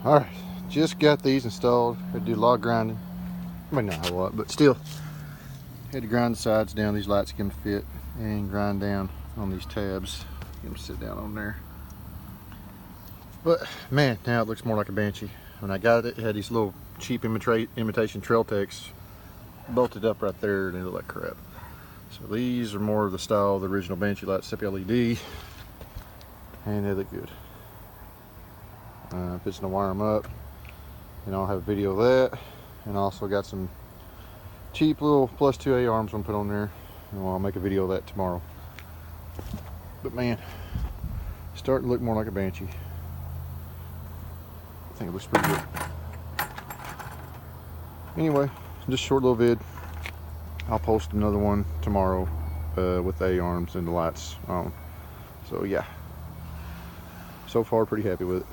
Alright, just got these installed. Had to do a lot of grinding. I mean, not a lot, but still. Had to grind the sides down, these lights get them to fit, and grind down on these tabs. Get them to sit down on there. But man, now it looks more like a Banshee. When I got it, it had these little cheap imitation Trail Techs bolted up right there, and they look like crap. So these are more of the style of the original Banshee lights, except LED, and they look good. Fixing to wire them up, and I'll have a video of that. And I also got some cheap little plus 2A arms I'm gonna put on there, and I'll make a video of that tomorrow. But man, starting to look more like a Banshee. I think it looks pretty good. Anyway, just a short little vid. I'll post another one tomorrow with the A arms and the lights on. So yeah, so far pretty happy with it.